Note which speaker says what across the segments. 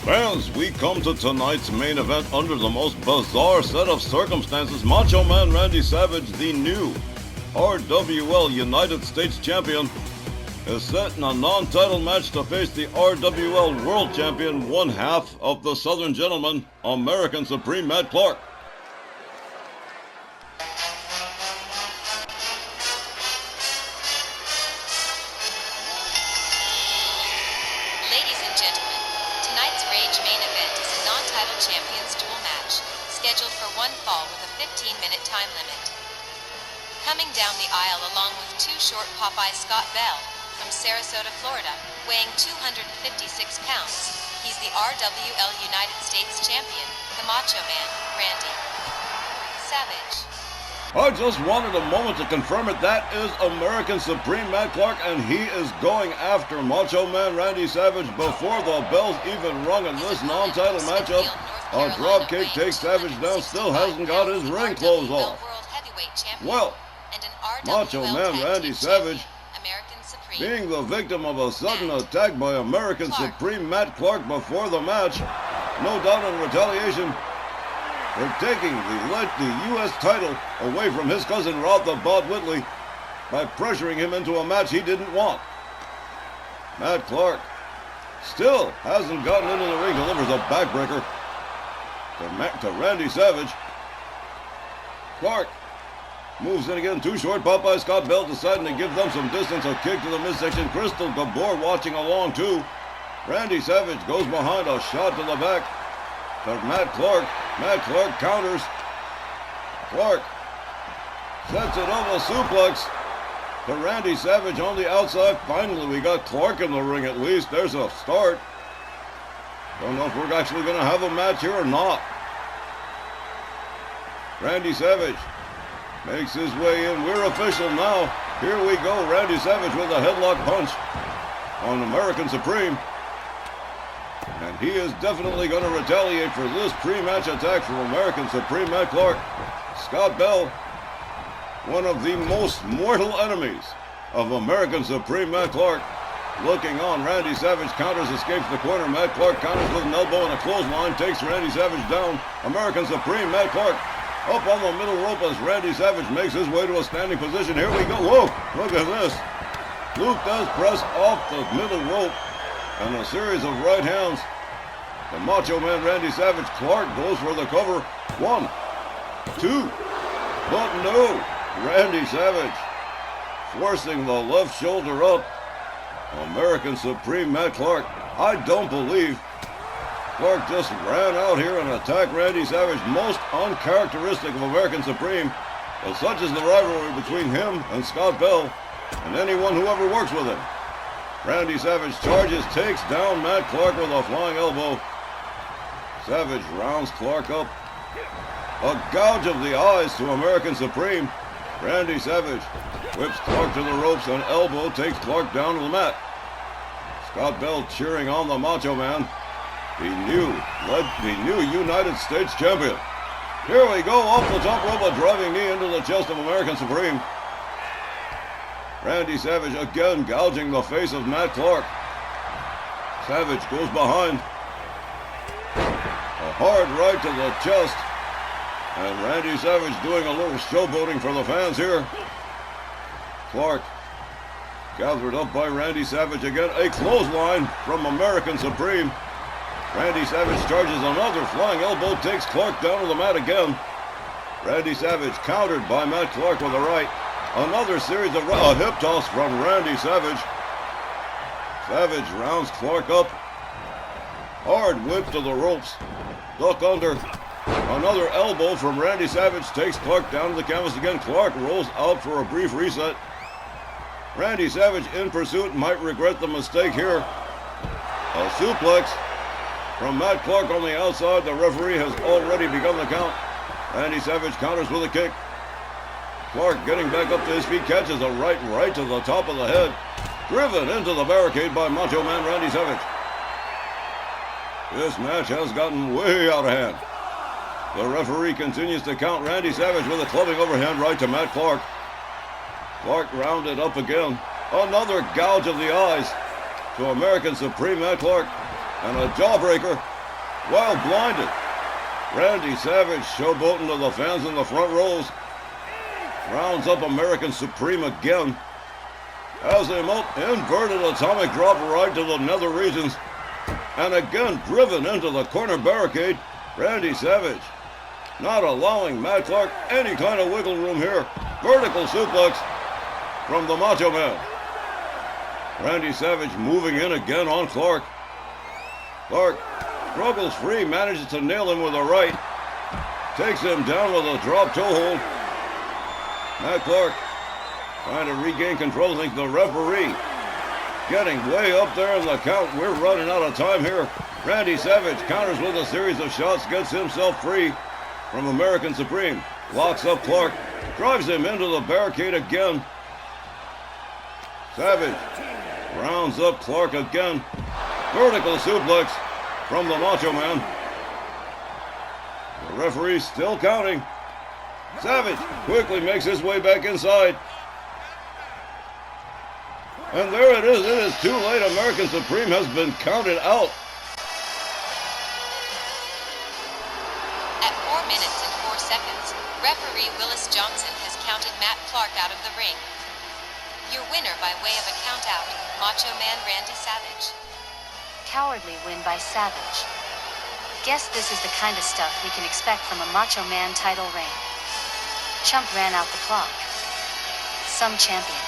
Speaker 1: Fans, we come to tonight's main event under the most bizarre set of circumstances. Macho Man Randy Savage, the new RWL United States Champion, is set in a non-title match to face the RWL World Champion, one half of the Southern Gentleman, American Supreme Matt Clark.
Speaker 2: Ladies and gentlemen, tonight's Rage main event is a non-title champions duel match, scheduled for one fall with a 15-minute time limit. Coming down the aisle along with Too Short Popeye Scott Bell from Sarasota, Florida, weighing 256 pounds, he's the RWL United States Champion, the Macho Man, Randy Savage.
Speaker 1: I just wanted a moment to confirm it. That is American Supreme Matt Clark, and he is going after Macho Man Randy Savage before the bells even rung in this non-title matchup. A dropkick takes Savage down, still hasn't got his ring clothes off. Well, Macho Man Randy Savage, being the victim of a sudden attack by American Supreme Matt Clark before the match, no doubt in retaliation, for taking the U.S. title away from his cousin Rob the Bod Whitley by pressuring him into a match he didn't want. Matt Clark still hasn't gotten into the ring, delivers a backbreaker to Randy Savage. Clark moves in again, Too Short Popeye Scott Bell deciding to give them some distance, a kick to the midsection. Crystal Gabor watching along too. Randy Savage goes behind, a shot to the back to Matt Clark. Matt Clark counters. Clark sets it up, a suplex to Randy Savage on the outside. Finally, we got Clark in the ring at least. There's a start. Don't know if we're actually going to have a match here or not. Randy Savage makes his way in. We're official now. Here we go. Randy Savage with a headlock punch on American Supreme. And he is definitely going to retaliate for this pre-match attack from American Supreme Matt Clark. Scott Bell, one of the most mortal enemies of American Supreme Matt Clark, looking on. Randy Savage counters, escapes the corner. Matt Clark counters with an elbow and a clothesline, takes Randy Savage down. American Supreme Matt Clark up on the middle rope as Randy Savage makes his way to a standing position. Here we go. Whoa, look at this. Luke does press off the middle rope and a series of right hands. The Macho Man Randy Savage. Clark goes for the cover. 1, 2, but no. Randy Savage forcing the left shoulder up. American Supreme Matt Clark. I don't believe Clark just ran out here and attacked Randy Savage. Most uncharacteristic of American Supreme. But such is the rivalry between him and Scott Bell and anyone who ever works with him. Randy Savage charges, takes down Matt Clark with a flying elbow. Savage rounds Clark up. A gouge of the eyes to American Supreme. Randy Savage whips Clark to the ropes, and elbow takes Clark down to the mat. Scott Bell cheering on the Macho Man, the new United States Champion. Here we go, off the top rope, a driving knee into the chest of American Supreme. Randy Savage again gouging the face of Matt Clark. Savage goes behind. A hard right to the chest. And Randy Savage doing a little showboating for the fans here. Clark gathered up by Randy Savage again. A clothesline from American Supreme. Randy Savage charges another flying elbow, takes Clark down to the mat again. Randy Savage countered by Matt Clark with a right. Another series of hip toss from Randy Savage. Savage rounds Clark up. Hard whip to the ropes. Duck under. Another elbow from Randy Savage takes Clark down to the canvas again. Clark rolls out for a brief reset. Randy Savage in pursuit, might regret the mistake here. A suplex from Matt Clark on the outside. The referee has already begun the count. Randy Savage counters with a kick. Clark getting back up to his feet, catches a right to the top of the head. Driven into the barricade by Macho Man Randy Savage. This match has gotten way out of hand. The referee continues to count. Randy Savage with a clubbing overhand right to Matt Clark. Clark rounded up again. Another gouge of the eyes to American Supreme Matt Clark. And a jawbreaker while blinded. Randy Savage showboating to the fans in the front rows. Rounds up American Supreme again. As a inverted atomic drop right to the nether regions. And again driven into the corner barricade. Randy Savage not allowing Matt Clark any kind of wiggle room here. Vertical suplex from the Macho Man. Randy Savage moving in again on Clark. Clark struggles free, manages to nail him with a right. Takes him down with a drop toe hold. Matt Clark trying to regain control. I think the referee getting way up there in the count. We're running out of time here. Randy Savage counters with a series of shots, gets himself free from American Supreme. Locks up Clark, drives him into the barricade again. Savage rounds up Clark again. Vertical suplex from the Macho Man. The referee still counting. Savage quickly makes his way back inside. And there it is. It is too late. American Supreme has been counted out.
Speaker 2: At 4 minutes and 4 seconds, referee Willis Johnson has counted Matt Clark out of the ring. Your winner by way of a count-out, Macho Man Randy Savage.
Speaker 3: Cowardly win by Savage. Guess this is the kind of stuff we can expect from a Macho Man title reign. Chump ran out the clock. Some champion.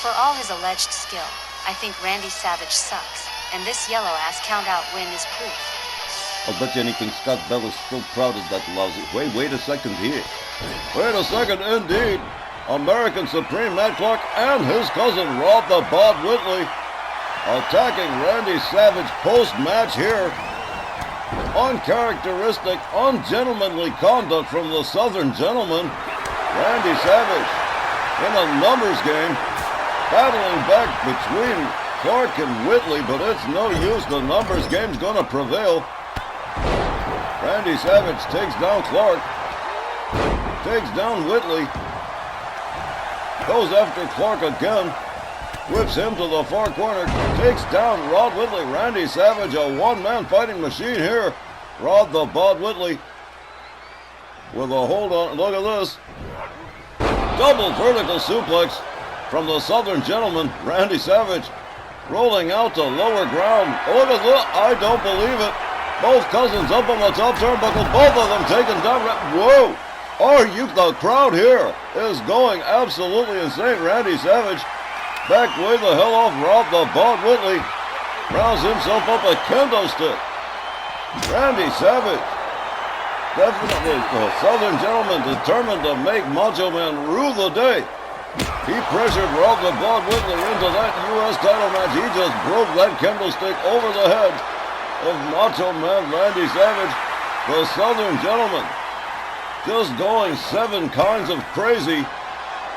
Speaker 3: For all his alleged skill, I think Randy Savage sucks, and this yellow-ass count-out win is proof.
Speaker 1: I'll bet you anything Scott Bell is still proud of that lousy. Wait a second here. Wait a second, indeed. American Supreme Matt Clark and his cousin Rob the Bod Whitley attacking Randy Savage post-match here. Uncharacteristic, ungentlemanly conduct from the Southern gentleman. Randy Savage in a numbers game, battling back between Clark and Whitley, but it's no use. The numbers game's gonna prevail. Randy Savage takes down Clark, takes down Whitley, goes after Clark again, whips him to the far corner, takes down Rod Whitley. Randy Savage, a one-man fighting machine here. Rod the Bod Whitley with a hold on. Look at this. Double vertical suplex from the Southern gentleman, Randy Savage, rolling out to lower ground. Look at that. I don't believe it. Both cousins up on the top turnbuckle, both of them taken down. Whoa! The crowd here is going absolutely insane. Randy Savage back way the hell off Rob the Bod Whitley. Rounds himself up a kendo stick. Randy Savage, definitely a Southern gentleman determined to make Macho Man rue the day. He pressured Rob the Bod Whitley into that U.S. title match. He just broke that kendo stick over the head of Macho Man Randy Savage, the Southern gentleman. Just going 7 kinds of crazy.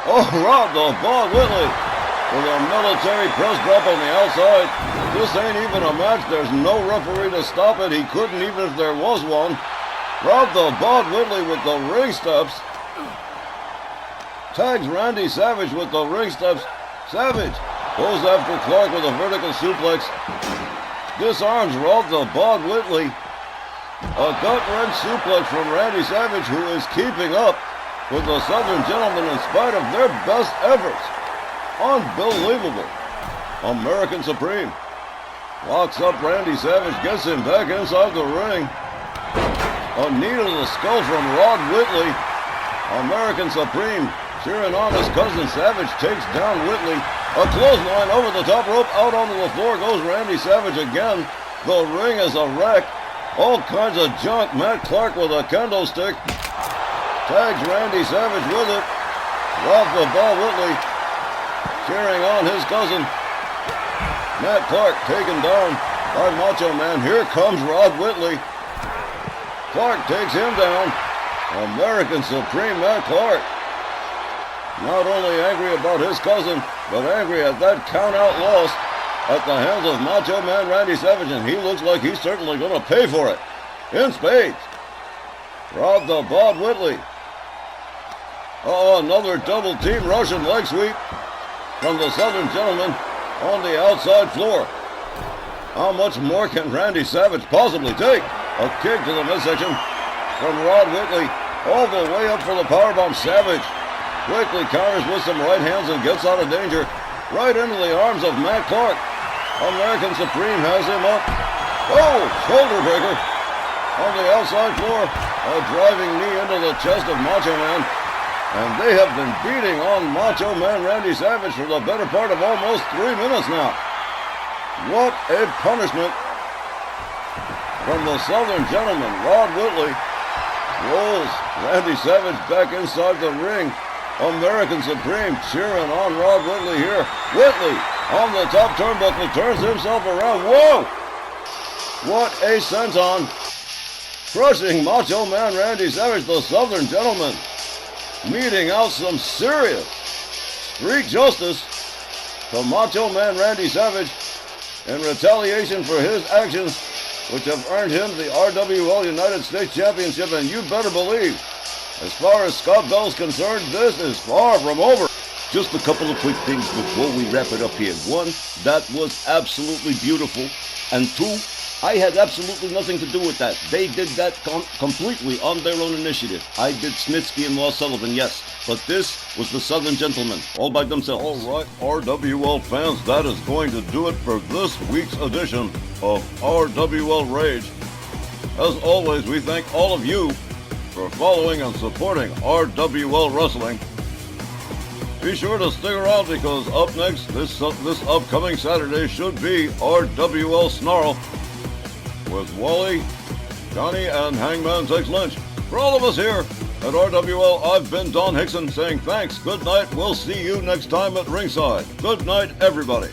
Speaker 1: Oh, Rob the Bod Whitley with a military press drop on the outside. This ain't even a match. There's no referee to stop it. He couldn't even if there was one. Rob the Bod Whitley with the ring steps. Tags Randy Savage with the ring steps. Savage goes after Clark with a vertical suplex. Disarms Rob the Bod Whitley. A gut-wrench suplex from Randy Savage, who is keeping up with the Southern gentleman in spite of their best efforts. Unbelievable. American Supreme locks up Randy Savage, gets him back inside the ring. A knee to the skull from Rod Whitley. American Supreme cheering on his cousin. Savage takes down Whitley. A clothesline over the top rope. Out onto the floor goes Randy Savage again. The ring is a wreck. All kinds of junk. Matt Clark with a kendo stick. Tags Randy Savage with it. Rob the Bod Whitley cheering on his cousin. Matt Clark taken down by Macho Man. Here comes Rod Whitley. Clark takes him down. American Supreme Matt Clark. Not only angry about his cousin, but angry at that count-out loss at the hands of Macho Man Randy Savage, and he looks like he's certainly going to pay for it in spades. Rob the Bod Whitley. Another double team Russian leg sweep from the Southern gentleman on the outside floor. How much more can Randy Savage possibly take? A kick to the midsection from Rod Whitley. All the way up for the powerbomb. Savage quickly counters with some right hands and gets out of danger. Right into the arms of Matt Clark. American Supreme has him up. Oh, shoulder breaker on the outside floor. A driving knee into the chest of Macho Man. And they have been beating on Macho Man Randy Savage for the better part of almost 3 minutes now. What a punishment from the Southern Gentleman. Rod Whitley rolls Randy Savage back inside the ring. American Supreme cheering on Rod Whitley here. Whitley on the top turnbuckle turns himself around. Whoa! What a senton. Crushing Macho Man Randy Savage, the Southern Gentleman, meting out some serious street justice to Macho Man Randy Savage in retaliation for his actions, which have earned him the RWL United States Championship. And you better believe, as far as Scott Bell's concerned, this is far from over.
Speaker 4: Just a couple of quick things before we wrap it up here. One, that was absolutely beautiful. And two, I had absolutely nothing to do with that. They did that completely on their own initiative. I did Snitsky and Ross Sullivan, yes. But this was the Southern Gentlemen, all by themselves.
Speaker 1: All right, RWL fans, that is going to do it for this week's edition of RWL Rage. As always, we thank all of you for following and supporting RWL Wrestling. Be sure to stick around because up next, this upcoming Saturday should be RWL Snarl with Wally, Johnny, and Hangman Tex Lynch. For all of us here at RWL, I've been Don Hickson saying thanks, good night, we'll see you next time at ringside. Good night, everybody.